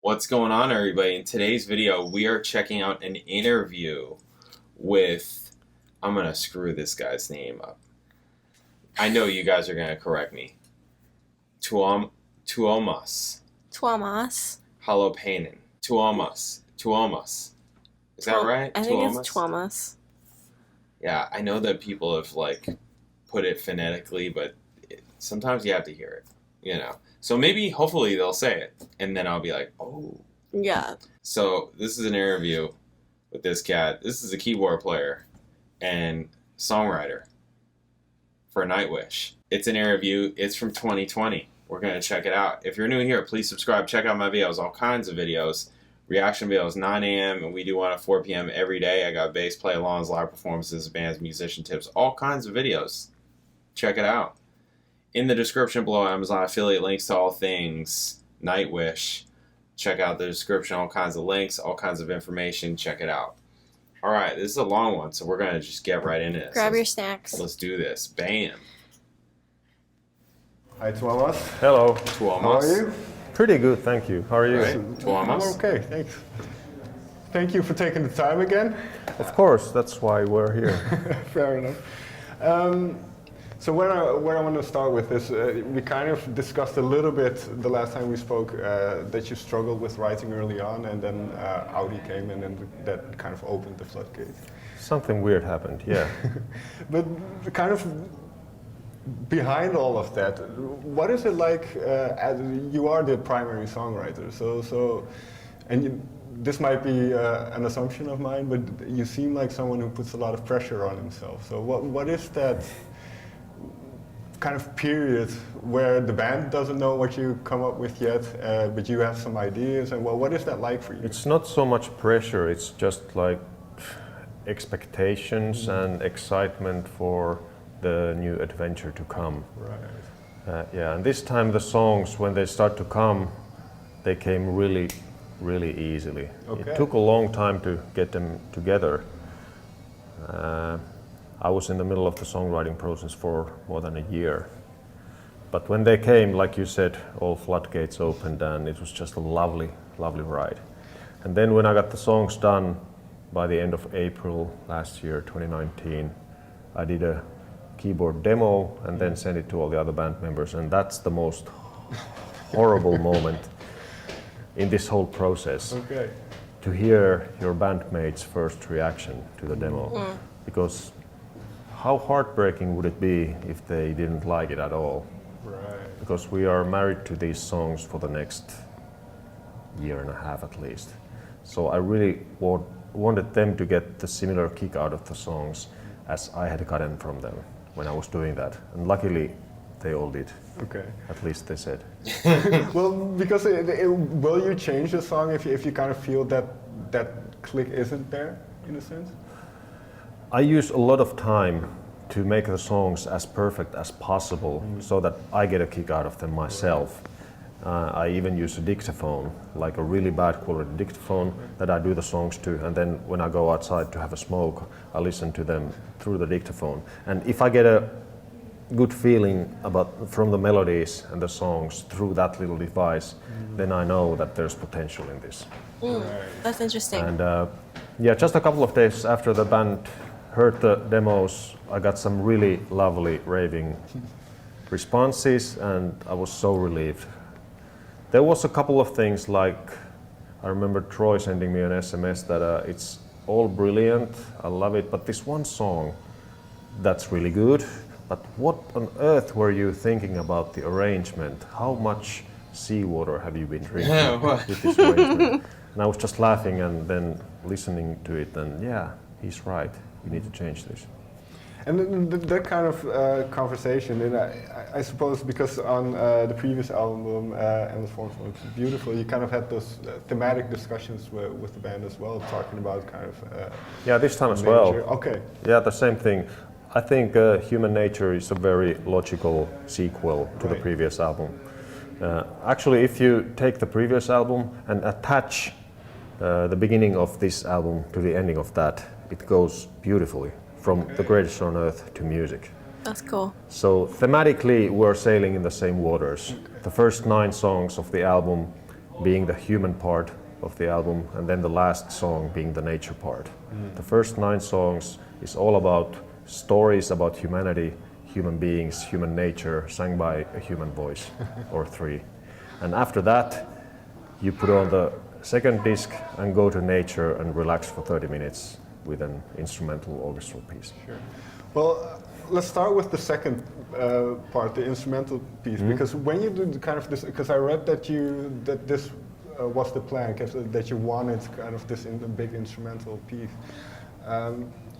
What's going on, everybody? In today's video, we are checking out an interview with, I'm going to screw this guy's name up. I know you guys are going to correct me. Tuomas Holopainen. Tuomas. Is that right? I think it's Tuomas. Yeah, I know that people have put it phonetically, but sometimes you have to hear it, you know. So maybe, hopefully, they'll say it, and then I'll be like, oh. Yeah. So this is an interview with this cat. This is a keyboard player and songwriter for NIGHTWISH. It's an interview. It's from 2020. We're going to check it out. If you're new here, please subscribe. Check out my videos, all kinds of videos. Reaction videos, 9 a.m., and we do one at 4 p.m. every day. I got bass, play-alongs, live performances, bands, musician tips, all kinds of videos. Check it out. In the description below, Amazon affiliate links to all things NIGHTWISH. Check out the description, all kinds of links, all kinds of information. Check it out. All right, this is a long one, so we're going to just get right into this. Grab your snacks. Let's do this. Bam. Hi, Tuomas. Hello. Tuomas. How are you? Pretty good, thank you. How are you? Right. Tuomas. I'm okay, thanks. Thank you for taking the time again. Of course, that's why we're here. Fair enough. So where I want to start with is, we kind of discussed a little bit the last time we spoke that you struggled with writing early on, and then Audi came in, and that kind of opened the floodgates. Something weird happened, yeah. But kind of behind all of that, what is it like? As you are the primary songwriter, this might be an assumption of mine, but you seem like someone who puts a lot of pressure on himself. So what is that kind of period where the band doesn't know what you come up with yet, but you have some ideas, and what is that like for you? It's not so much pressure, it's just like expectations and excitement for the new adventure to come. Right. Yeah, and this time the songs, when they start to come, they came really, really easily. Okay. It took a long time to get them together. I was in the middle of the songwriting process for more than a year. But when they came, like you said, all floodgates opened, and it was just a lovely, lovely ride. And then when I got the songs done by the end of April last year, 2019, I did a keyboard demo and then sent it to all the other band members, and that's the most horrible moment in this whole process. Okay. To hear your bandmates' first reaction to the demo. Because how heartbreaking would it be if they didn't like it at all? Right. Because we are married to these songs for the next year and a half at least. So I really wanted them to get the similar kick out of the songs as I had gotten from them when I was doing that. And luckily, they all did. Okay. At least they said. Well, because will you change the song if you kind of feel that click isn't there, in a sense? I use a lot of time to make the songs as perfect as possible so that I get a kick out of them myself. I even use a dictaphone, like a really bad quality dictaphone that I do the songs to, and then when I go outside to have a smoke, I listen to them through the dictaphone. And if I get a good feeling from the melodies and the songs through that little device, then I know that there's potential in this. Right. That's interesting. And yeah, just a couple of days after the band heard the demos, I got some really lovely raving responses, and I was so relieved. There was a couple of things, like I remember Troy sending me an SMS that it's all brilliant, I love it, but this one song, that's really good, but what on earth were you thinking about the arrangement? How much seawater have you been drinking with this arrangement? And I was just laughing and then listening to it, and yeah, he's right, we need to change this. And that kind of conversation, and I suppose because on the previous album, Endless Forms Looks Beautiful, you kind of had those thematic discussions with the band as well, talking about kind of... yeah, this time as well. Okay. Yeah, the same thing. I think Human Nature is a very logical sequel to the previous album. Actually, if you take the previous album and attach the beginning of this album to the ending of that, it goes beautifully. From the greatest on earth to music. That's cool. So thematically, we're sailing in the same waters. The first 9 songs of the album being the human part of the album, and then the last song being the nature part. The first 9 songs is all about stories about humanity, human beings, human nature, sang by a human voice, or 3. And after that, you put on the second disc and go to nature and relax for 30 minutes with an instrumental orchestral piece. Sure. Well, let's start with the second part, the instrumental piece, because when you do the kind of this, because I read that this was the plan, that you wanted kind of this big instrumental piece.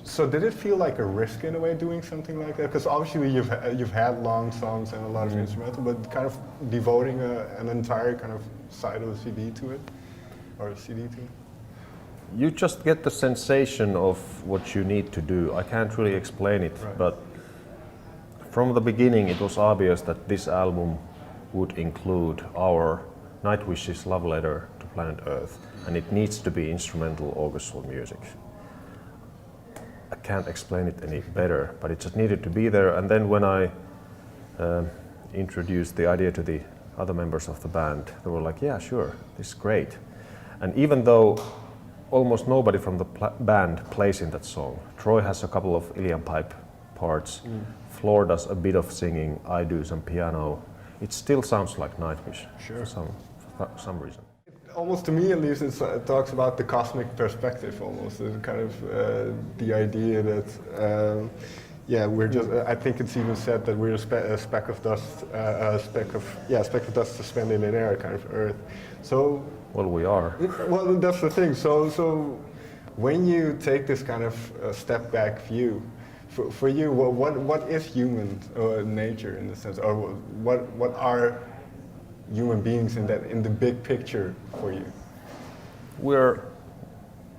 So did it feel like a risk in a way doing something like that? Because obviously you've had long songs and a lot of instrumental, but kind of devoting an entire kind of side of a CD to it, or a CD to it? You just get the sensation of what you need to do. I can't really explain it, but from the beginning it was obvious that this album would include our NIGHTWISH's love letter to planet Earth, and it needs to be instrumental orchestral music. I can't explain it any better, but it just needed to be there. And then when I introduced the idea to the other members of the band, they were like, yeah, sure, this is great. And even though almost nobody from the band plays in that song, Troy has a couple of Ilian pipe parts, Floor does a bit of singing, I do some piano, it still sounds like Nightwish for some reason. Almost to me at least, it talks about the cosmic perspective almost, kind of the idea that, we're just, I think it's even said that we're a speck of dust, a speck of dust suspended in air, kind of Earth. So, well, we are. Well, that's the thing. So when you take this kind of step back view, for you, what is human nature in the sense, or what are human beings in the big picture for you? We're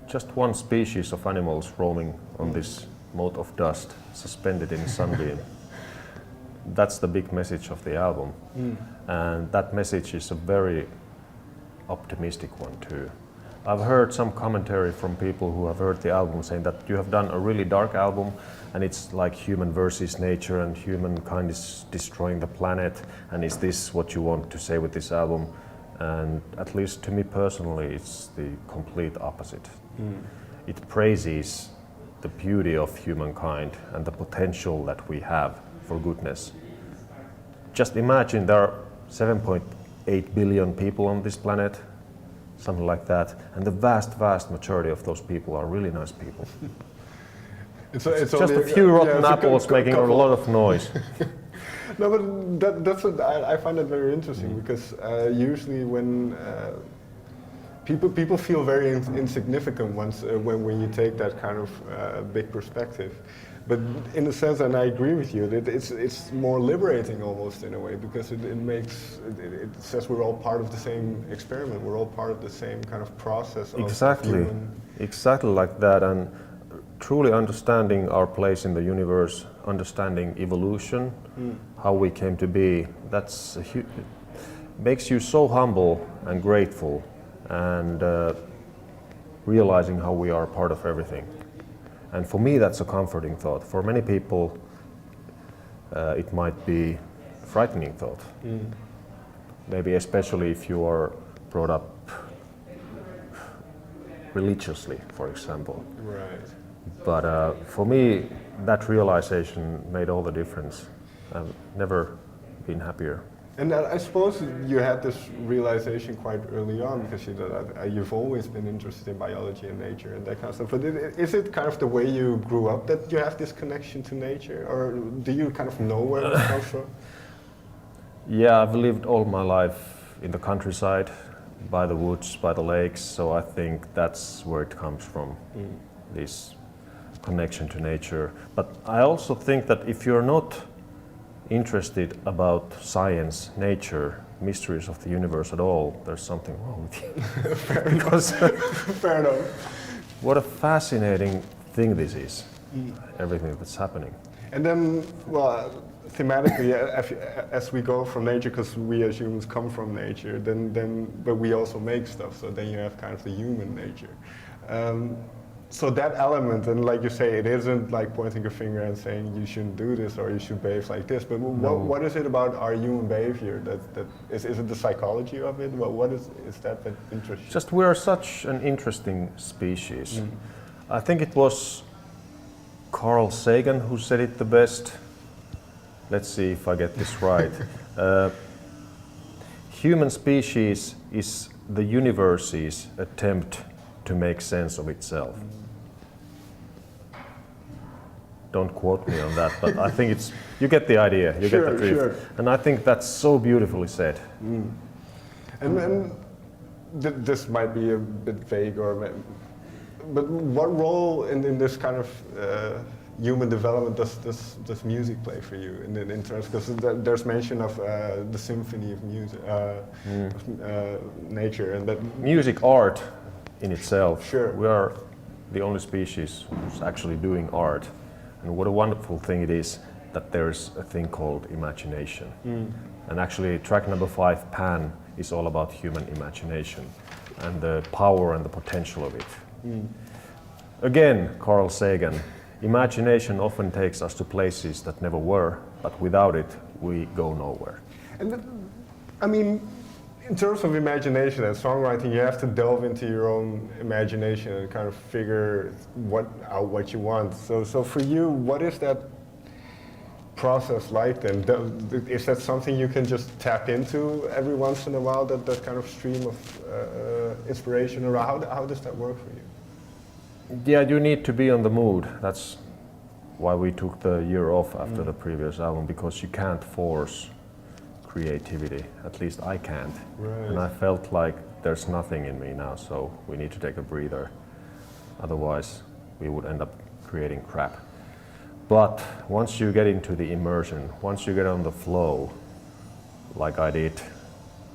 just one species of animals roaming on this mote of dust suspended in a sunbeam. That's the big message of the album, and that message is a very optimistic one too. I've heard some commentary from people who have heard the album saying that you have done a really dark album and it's like human versus nature and humankind is destroying the planet, and is this what you want to say with this album? And at least to me personally, it's the complete opposite. It praises the beauty of humankind and the potential that we have for goodness. Just imagine there are 7.8 billion people on this planet, something like that, and the vast majority of those people are really nice people. It's just a few rotten apples making a lot of noise. No, but that's what I find it very interesting, because usually when people feel very insignificant when you take that kind of big perspective. But in a sense, and I agree with you, that it's more liberating almost in a way, because it says we're all part of the same experiment, we're all part of the same kind of process. Exactly like that, and truly understanding our place in the universe, understanding evolution, how we came to be, it makes you so humble and grateful, and realizing how we are part of everything. And for me, that's a comforting thought. For many people, it might be a frightening thought. Maybe especially if you are brought up religiously, for example. Right. But for me, that realization made all the difference. I've never been happier. And I suppose you had this realization quite early on, because you've always been interested in biology and nature and that kind of stuff. But is it kind of the way you grew up that you have this connection to nature, or do you kind of know where it comes from? Yeah, I've lived all my life in the countryside, by the woods, by the lakes, so I think that's where it comes from, this connection to nature. But I also think that if you're not interested about science, nature, mysteries of the universe at all, there's something wrong with you. Fair enough. What a fascinating thing this is, everything that's happening. And then, well, thematically, as we go from nature, because we as humans come from nature, but we also make stuff, so then you have kind of the human nature. so that element, and like you say, it isn't like pointing a finger and saying you shouldn't do this or you should behave like this. But what is it about our human behavior that is it the psychology of it? What is that interests you? Just we're such an interesting species. I think it was Carl Sagan who said it the best. Let's see if I get this right. Human species is the universe's attempt to make sense of itself. Don't quote me on that, but I think you get the idea, you get the drift. Sure. And I think that's so beautifully said. And this might be a bit vague, but what role in this kind of human development does music play for you in terms, because there's mention of the symphony of music, nature, and that music art in itself. Sure. We are the only species who's actually doing art, and what a wonderful thing it is that there's a thing called imagination. And actually track number 5, Pan, is all about human imagination and the power and the potential of it. Again, Carl Sagan, imagination often takes us to places that never were, but without it, we go nowhere. And I mean, in terms of imagination and songwriting, you have to delve into your own imagination and kind of figure out what you want. So for you, what is that process like then? Is that something you can just tap into every once in a while, that kind of stream of inspiration? Or how does that work for you? Yeah, you need to be on the mood. That's why we took the year off after the previous album, because you can't force creativity. At least I can't. Right. And I felt like there's nothing in me now, so we need to take a breather. Otherwise, we would end up creating crap. But once you get into the immersion, once you get on the flow, like I did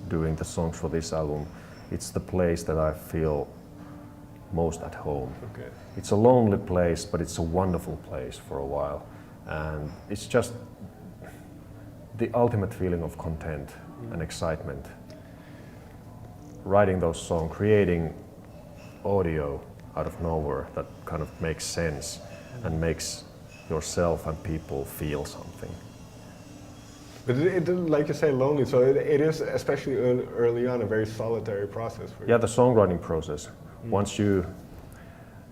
doing the songs for this album, it's the place that I feel most at home. Okay. It's a lonely place, but it's a wonderful place for a while. And it's just the ultimate feeling of content and excitement. Writing those songs, creating audio out of nowhere that kind of makes sense and makes yourself and people feel something. But it like you say, lonely, so it is, especially early on, a very solitary process for you. Yeah, the songwriting process. Once you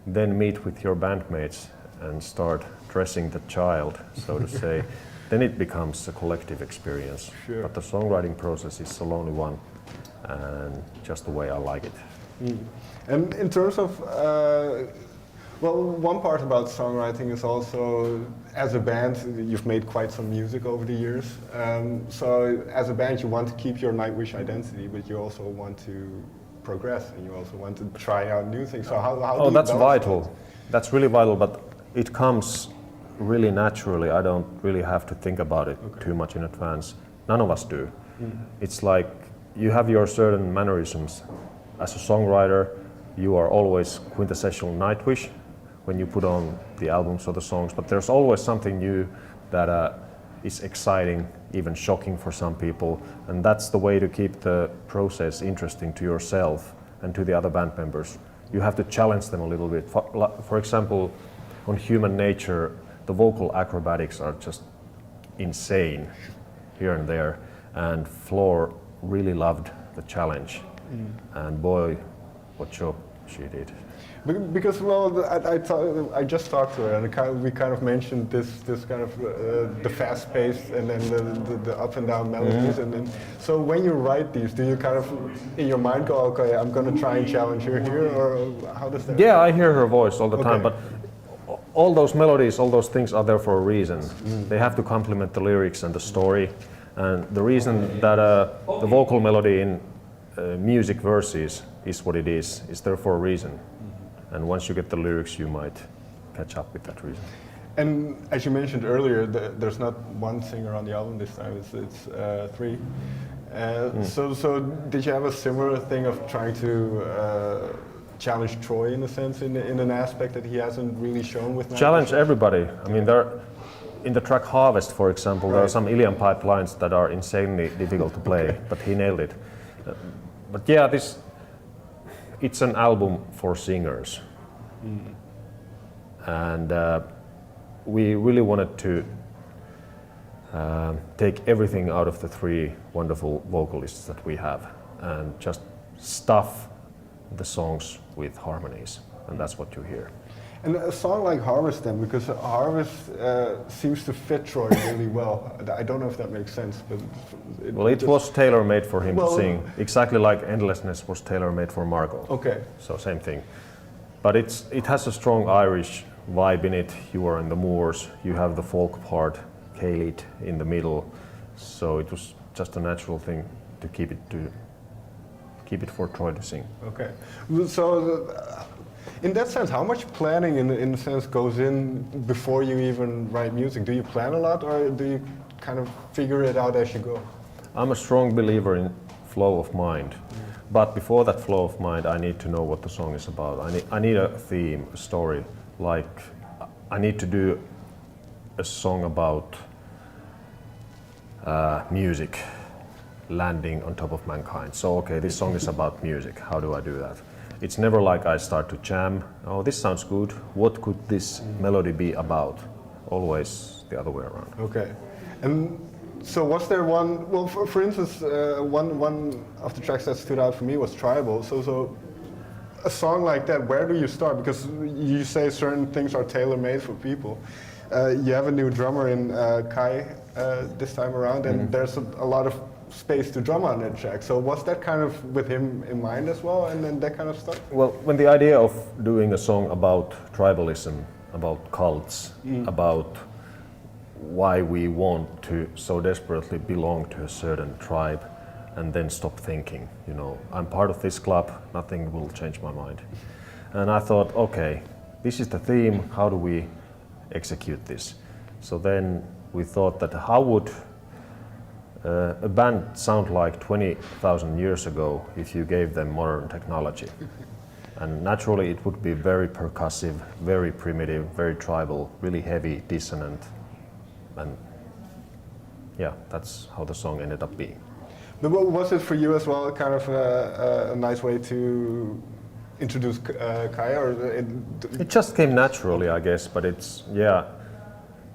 then meet with your bandmates and start dressing the child, so to say, then it becomes a collective experience. Sure. But the songwriting process is a lonely one, and just the way I like it. And in terms of, well, one part about songwriting is also, as a band, you've made quite some music over the years. So as a band, you want to keep your Nightwish identity, but you also want to progress, and you also want to try out new things. So how do you that's balance vital. that? That's really vital, but it comes really naturally. I don't really have to think about it too much in advance. None of us do. It's like you have your certain mannerisms. As a songwriter, you are always quintessential Nightwish when you put on the albums or the songs, but there's always something new that is exciting, even shocking for some people, and that's the way to keep the process interesting to yourself and to the other band members. You have to challenge them a little bit. For example, on Human Nature, the vocal acrobatics are just insane here and there, and Floor really loved the challenge, and boy, what job she did. Because, well, I just talked to her, and we kind of mentioned this kind of the fast pace and then the up and down melodies, and then so when you write these, do you kind of in your mind go, okay, I'm going to try and challenge her here, or how does that? Yeah, I hear her voice all the time, but all those melodies, all those things are there for a reason. They have to complement the lyrics and the story, and the reason that the vocal melody in music verses is what it is there for a reason. And once you get the lyrics, you might catch up with that reason. And as you mentioned earlier, there's not one singer on the album this time, it's 3. So did you have a similar thing of trying to challenge Troy in a sense, in an aspect that he hasn't really shown with Nightwish? Challenge everybody. I mean, in the track Harvest, for example, there are some Ilian pipelines that are insanely difficult to play, but he nailed it. But yeah, it's an album for singers. And we really wanted to take everything out of the three wonderful vocalists that we have and just stuff the songs with harmonies, and that's what you hear. And a song like Harvest then, because Harvest seems to fit Troy really well. I don't know if that makes sense, but... It was tailor-made for him to sing, exactly like Endlessness was tailor-made for Margot. Okay. So same thing. But it has a strong Irish vibe in it. You are in the moors, you have the folk part, K-lead in the middle, so it was just a natural thing to keep it for Troy to sing. Okay. So in that sense, how much planning in a sense goes in before you even write music? Do you plan a lot, or do you kind of figure it out as you go? I'm a strong believer in flow of mind. But before that flow of mind, I need to know what the song is about. I need a theme, a story. Like, I need to do a song about music landing on top of mankind. So, okay, this song is about music. How do I do that? It's never like I start to jam. Oh, this sounds good. What could this melody be about? Always the other way around. Okay. And so was there one, well, for instance, one of the tracks that stood out for me was Tribal. So a song like that, where do you start? Because you say certain things are tailor-made for people. You have a new drummer in Kai this time around, and there's a lot of space to drum on that track. So was that kind of with him in mind as well, and then that kind of stuff? Well, when the idea of doing a song about tribalism, about cults, about why we want to so desperately belong to a certain tribe and then stop thinking, you know, I'm part of this club, nothing will change my mind. And I thought, okay, this is the theme, how do we execute this? So then we thought that how would a band sound like 20,000 years ago if you gave them modern technology? And naturally it would be very percussive, very primitive, very tribal, really heavy, dissonant. And yeah, that's how the song ended up being. But was it for you as well kind of a nice way to introduce Kai? Or it just came naturally, I guess, but it's, yeah,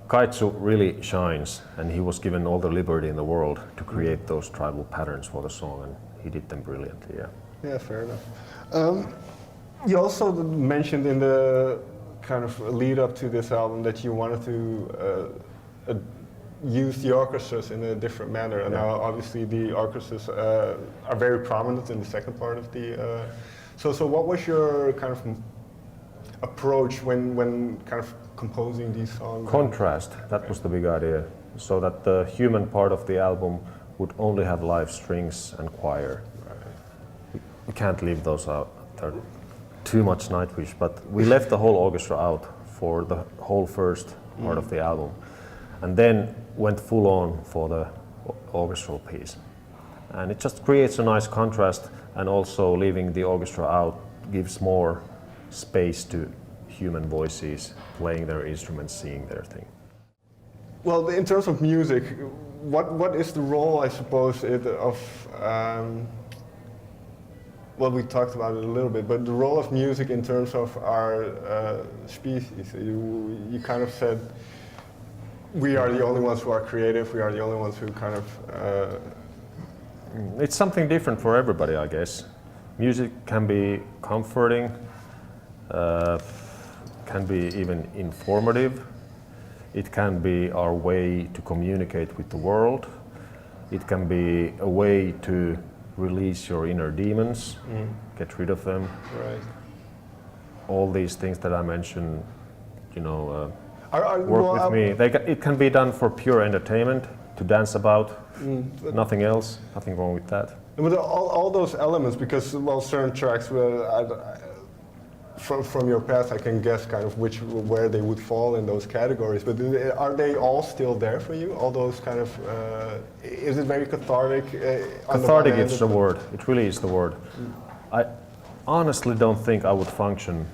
Kaitsu really shines, and he was given all the liberty in the world to create those tribal patterns for the song, and he did them brilliantly, yeah. Yeah, fair enough. You also mentioned in the kind of lead up to this album that you wanted to use the orchestras in a different manner, and now obviously the orchestras are very prominent in the second part of the... So what was your kind of approach when kind of composing these songs? Contrast, that was the big idea, so that the human part of the album would only have live strings and choir. Right. We can't leave those out, they're too much Nightwish, but we left the whole orchestra out for the whole first part of the album, and then went full on for the orchestral piece. And it just creates a nice contrast, and also leaving the orchestra out gives more space to human voices playing their instruments, singing their thing. Well, in terms of music, what is the role, I suppose, of well, we talked about it a little bit, but the role of music in terms of our species. You kind of said we are the only ones who are creative, we are the only ones who kind of... It's something different for everybody, I guess. Music can be comforting, can be even informative. It can be our way to communicate with the world. It can be a way to release your inner demons, get rid of them. Right. All these things that I mentioned, you know, work well, with me. It can be done for pure entertainment, to dance about, nothing else, nothing wrong with that. But all those elements, because, well, certain tracks, from your past, I can guess kind of where they would fall in those categories, but are they all still there for you? All those kind of, is it very cathartic? Cathartic is the word, it really is the word. I honestly don't think I would function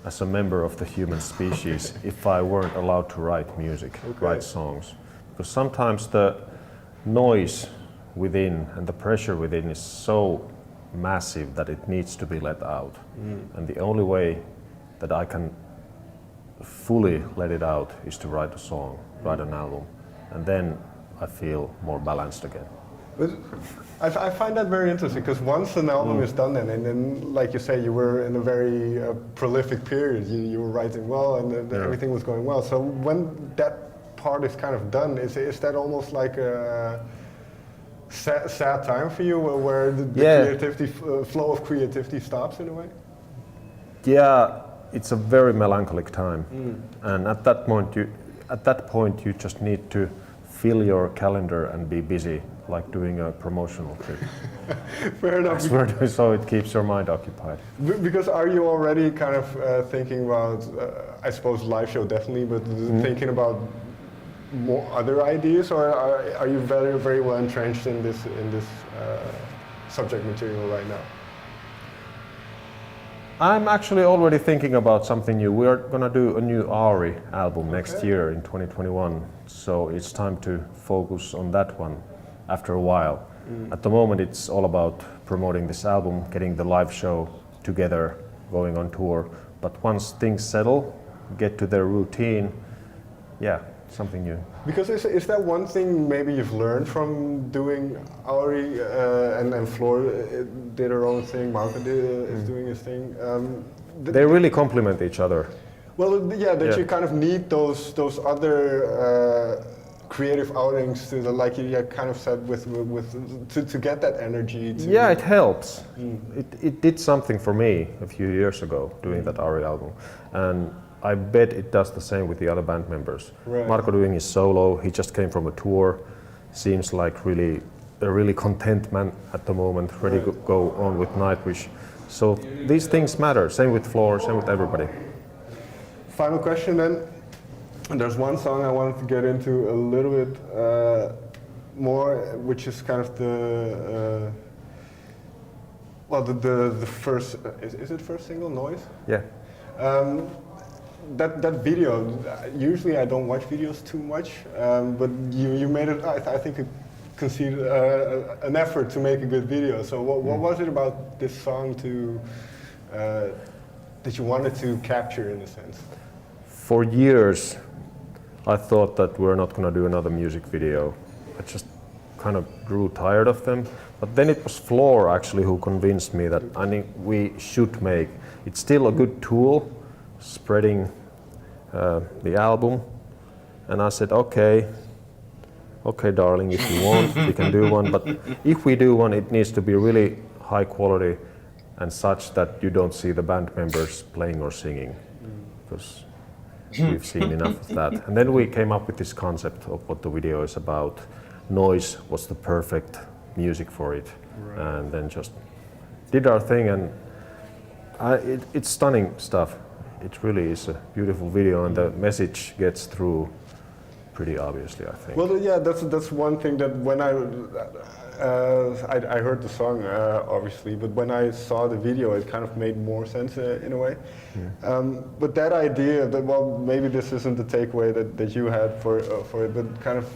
as a member of the human species if I weren't allowed to write music, write songs. Because sometimes the noise within and the pressure within is so massive that it needs to be let out. And the only way that I can fully let it out is to write a song, write an album, and then I feel more balanced again. But I find that very interesting because once an album is done, and then, like you say, you were in a very prolific period. You were writing well, and everything was going well. So when that part is kind of done, is that almost like a sad time for you, where the creativity flow of creativity stops in a way? Yeah, it's a very melancholic time, and at that point you just need to fill your calendar and be busy, like doing a promotional trip. Fair enough. So it keeps your mind occupied. Because are you already kind of thinking about, I suppose live show definitely, but thinking about more other ideas, or are you very, very well entrenched in this subject material right now? I'm actually already thinking about something new. We are gonna do a new Auri album next year in 2021, so it's time to focus on that one after a while. At the moment it's all about promoting this album, getting the live show together, going on tour, but once things settle, get to their routine, something new. Because is that one thing maybe you've learned from doing Auri, and then Floor did her own thing, Marco is doing his thing? They really complement each other. Well, you kind of need those other creative outings to, like you kind of said, to get that energy. Yeah, it helps. It did something for me a few years ago doing that Auri album, and I bet it does the same with the other band members. Right. Marco doing his solo, he just came from a tour, seems like a really content man at the moment, ready to go on with Nightwish. So these things matter, same with Floor, same with everybody. Final question then. There's one song I wanted to get into a little bit more, which is kind of the first, is it first single, Noise? Yeah. That video, usually I don't watch videos too much, but you made it, I think you conceded an effort to make a good video. So what was it about this song that you wanted to capture in a sense? For years, I thought that we're not going to do another music video. I just kind of grew tired of them. But then it was Floor actually who convinced me that I think we should make. It's still a good tool, spreading the album. And I said, okay, darling, if you want, we can do one. But if we do one, it needs to be really high quality and such that you don't see the band members playing or singing. Because we've seen enough of that. And then we came up with this concept of what the video is about. Noise was the perfect music for it. Right. And then just did our thing, and it's stunning stuff. It really is a beautiful video, and the message gets through pretty obviously, I think. Well, yeah, that's one thing that when I heard the song, obviously, but when I saw the video, it kind of made more sense in a way. But that idea that, well, maybe this isn't the takeaway that you had for it, but kind of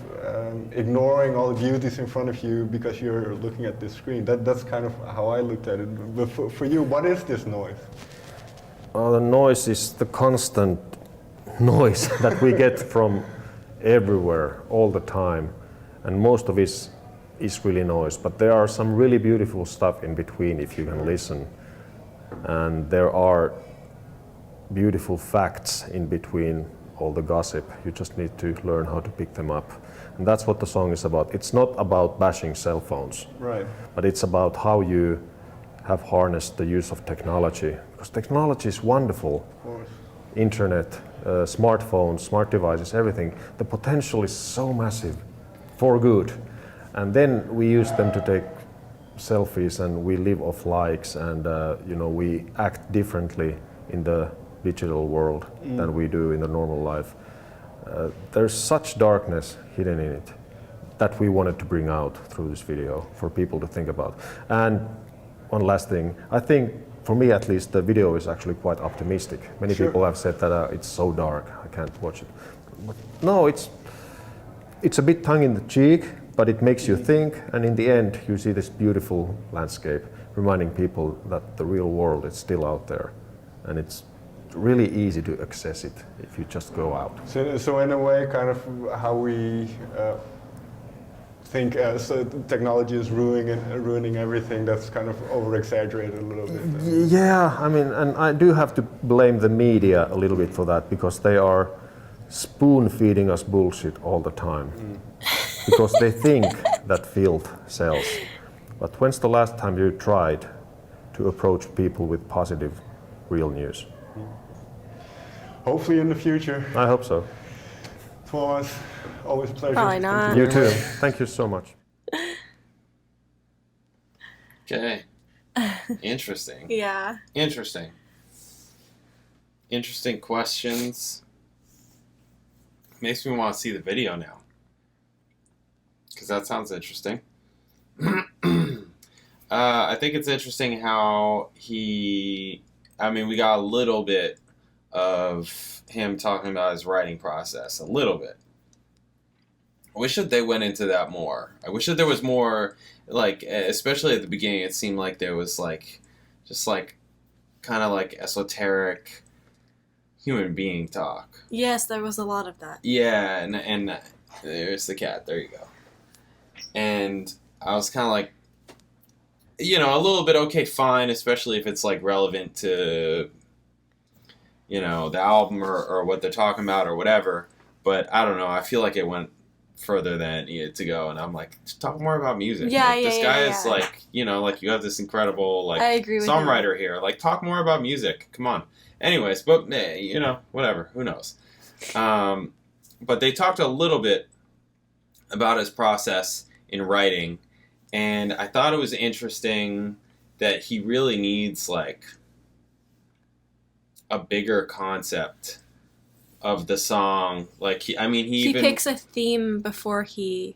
ignoring all the beauties in front of you because you're looking at this screen. That's kind of how I looked at it. But for you, what is this noise? The noise is the constant noise that we get from everywhere, all the time, and most of it is really noise, but there are some really beautiful stuff in between if you can listen, and there are beautiful facts in between all the gossip. You just need to learn how to pick them up, and that's what the song is about. It's not about bashing cell phones, right? But it's about how you have harnessed the use of technology, because technology is wonderful. Of course. Internet, smartphones, smart devices, everything. The potential is so massive for good. And then we use them to take selfies, and we live off likes, and we act differently in the digital world than we do in the normal life. There's such darkness hidden in it that we wanted to bring out through this video for people to think about. And one last thing, I think, for me at least, the video is actually quite optimistic. Many people have said that it's so dark, I can't watch it. But no, it's a bit tongue in the cheek, but it makes you think, and in the end you see this beautiful landscape, reminding people that the real world is still out there, and it's really easy to access it if you just go out. So in a way, kind of how we think technology is ruining everything, that's kind of over-exaggerated a little bit. Yeah, I mean, and I do have to blame the media a little bit for that, because they are spoon-feeding us bullshit all the time. Because they think that filth sells. But when's the last time you tried to approach people with positive, real news? Hopefully in the future. I hope so. Tuomas, always a pleasure. Probably not. You too. Thank you so much. Okay. Interesting. Yeah. Interesting. Interesting questions. Makes me want to see the video now. Because that sounds interesting. I think it's interesting how we got a little bit of him talking about his writing process. A little bit. I wish that they went into that more. I wish that there was more, like, especially at the beginning, it seemed like there was, like, just, like, kind of, like, esoteric human being talk. Yes, there was a lot of that. Yeah, and there's the cat. There you go. And I was kind of like, you know, a little bit, okay, fine, especially if it's, like, relevant to, you know, the album or what they're talking about or whatever. But I don't know. I feel like it went further than it needed to go. And I'm like, just talk more about music. Yeah, like, yeah, this yeah, guy yeah. is, like, you know, like, you have this incredible, like, I agree with songwriter here. Like, talk more about music. Come on. Anyways, but, you know, whatever. Who knows? But they talked a little bit about his process in writing, and I thought it was interesting that he really needs, like, a bigger concept of the song. Like, he even picks a theme before he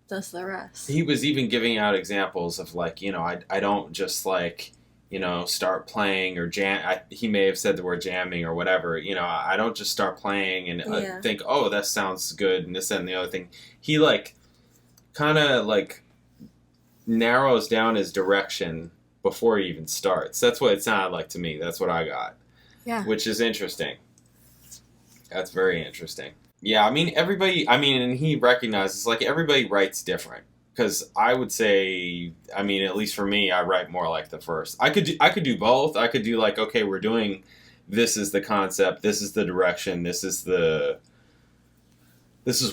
does the rest. He was even giving out examples of, like, you know, I don't just, like, you know, start playing or jam. He may have said the word jamming or whatever. You know, I don't just start playing and think, oh, that sounds good and this and the other thing. He, like, kind of, like, narrows down his direction before he even starts. That's what it sounded like to me. That's what I got. Yeah. Which is interesting. That's very interesting. Yeah, I mean, and he recognizes, like, everybody writes different. Because I would say, I mean, at least for me, I write more like the first. I could do both. I could do, like, okay, we're doing, this is the concept, this is the direction, this is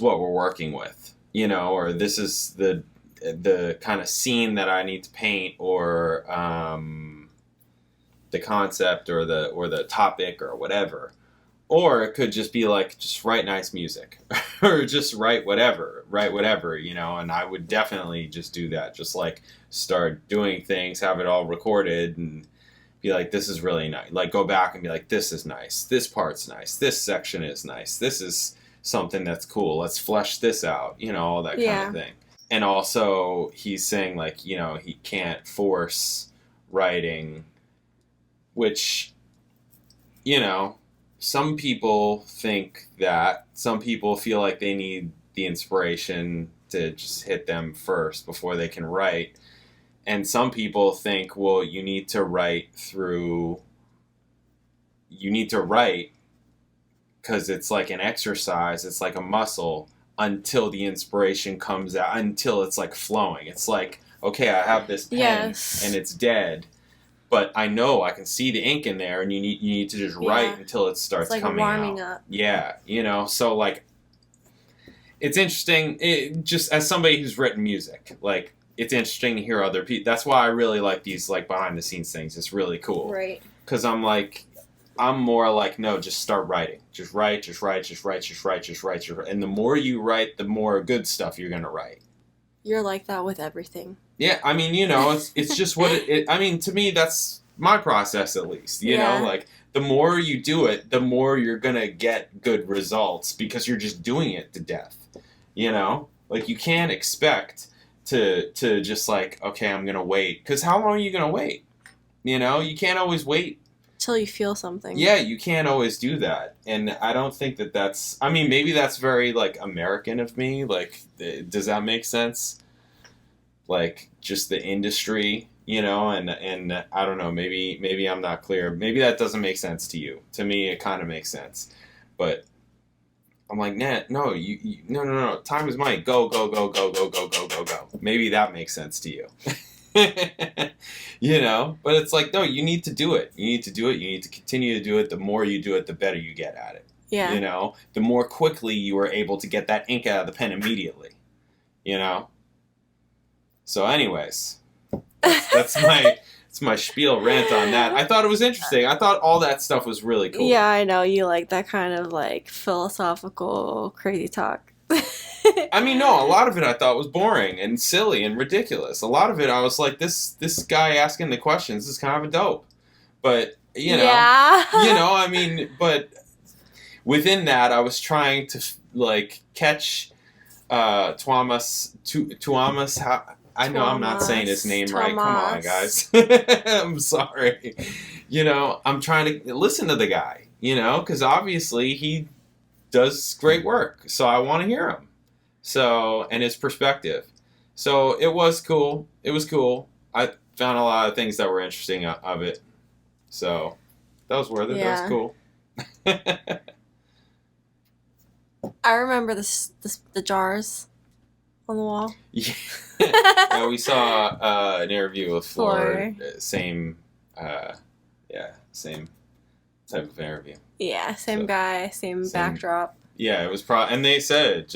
what we're working with, you know, or this is the kind of scene that I need to paint, or the concept or the topic or whatever. Or it could just be like, just write nice music or just write whatever, you know, and I would definitely just do that. Just, like, start doing things, have it all recorded and be like, this is really nice. Like, go back and be like, this is nice. This part's nice. This section is nice. This is something that's cool. Let's flesh this out, you know, all that kind of thing. And also he's saying, like, you know, he can't force writing, which, you know, some people think that. Some people feel like they need the inspiration to just hit them first before they can write. And some people think, well, you need to write because it's like an exercise, it's like a muscle, until the inspiration comes out, until it's, like, flowing. It's like, okay, I have this pen and it's dead, but I know I can see the ink in there, and you need to just write until it starts coming out. It's like warming up. Yeah, you know, so, like, it's interesting. Just as somebody who's written music, like, it's interesting to hear other people. That's why I really like these, like, behind the scenes things. It's really cool. Right. Because I'm more like, no, just start writing. Just write. And the more you write, the more good stuff you're going to write. You're like that with everything. Yeah, I mean, you know, it's just what I mean, to me, that's my process, at least. You know, like, the more you do it, the more you're going to get good results, because you're just doing it to death. You know? Like, you can't expect to just, like, okay, I'm going to wait. Because how long are you going to wait? You know? You can't always wait. Till you feel something. Yeah, you can't always do that. And I don't think that's... I mean, maybe that's very, like, American of me. Like, does that make sense? Like, just the industry, you know, and I don't know, maybe I'm not clear. Maybe that doesn't make sense to you. To me, it kind of makes sense, but I'm like, nah, no, no. Time is money. Go. Maybe that makes sense to you. You know, but it's like, no, you need to do it. You need to do it. You need to continue to do it. The more you do it, the better you get at it. Yeah. You know, the more quickly you are able to get that ink out of the pen immediately. You know. So, anyways, that's my spiel rant on that. I thought it was interesting. I thought all that stuff was really cool. Yeah, I know you like that kind of like philosophical crazy talk. I mean, no, a lot of it I thought was boring and silly and ridiculous. A lot of it I was like, this guy asking the questions is kind of a dope. But, you know, I mean, but within that I was trying to like catch Tuomas. I know I'm not saying his name right. Come on, guys. I'm sorry. You know, I'm trying to listen to the guy, you know, because obviously he does great work. So I want to hear him. So, and his perspective. So it was cool. It was cool. I found a lot of things that were interesting of it. So that was worth it. Yeah. That was cool. I remember the jars on the wall. Yeah. Yeah, we saw an interview with Floor. Same type of interview. Yeah, same guy, same backdrop. Yeah, it was probably, and they said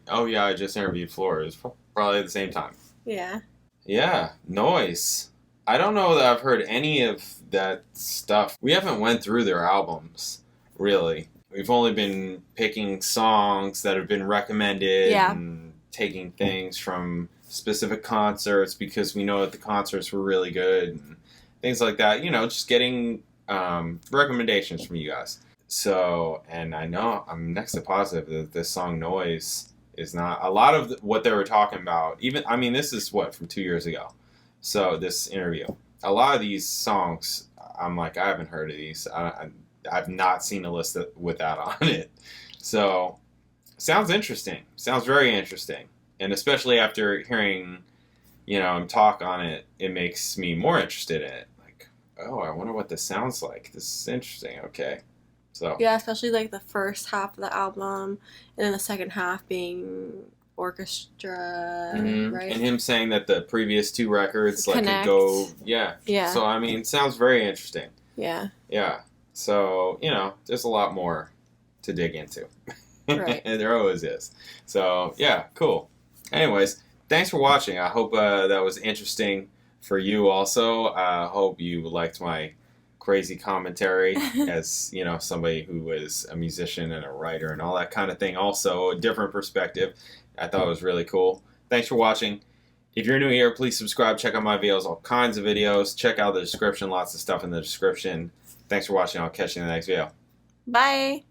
I just interviewed Floor. It was probably at the same time. Yeah. Yeah, noise. I don't know that I've heard any of that stuff. We haven't went through their albums, really. We've only been picking songs that have been recommended and taking things from specific concerts because we know that the concerts were really good and things like that. You know, just getting recommendations from you guys. So, and I know I'm next to positive that this song Noise is not a lot of what they were talking about. Even, I mean, this is from 2 years ago. So this interview, a lot of these songs, I'm like, I haven't heard of these. I've not seen a list with that on it. So sounds interesting. Sounds very interesting. And especially after hearing, you know, him talk on it, it makes me more interested in it. Like, oh, I wonder what this sounds like. This is interesting. Okay. So yeah, especially like the first half of the album, and then the second half being orchestra, right? And him saying that the previous two records Connect. like could go, yeah. So I mean, it sounds very interesting. Yeah. Yeah. So you know, there's a lot more to dig into. Right. And there always is. So yeah, cool. Anyways, thanks for watching. I hope that was interesting for you also. I hope you liked my crazy commentary as, you know, somebody who is a musician and a writer and all that kind of thing. Also, a different perspective. I thought it was really cool. Thanks for watching. If you're new here, please subscribe. Check out my videos, all kinds of videos. Check out the description. Lots of stuff in the description. Thanks for watching. I'll catch you in the next video. Bye.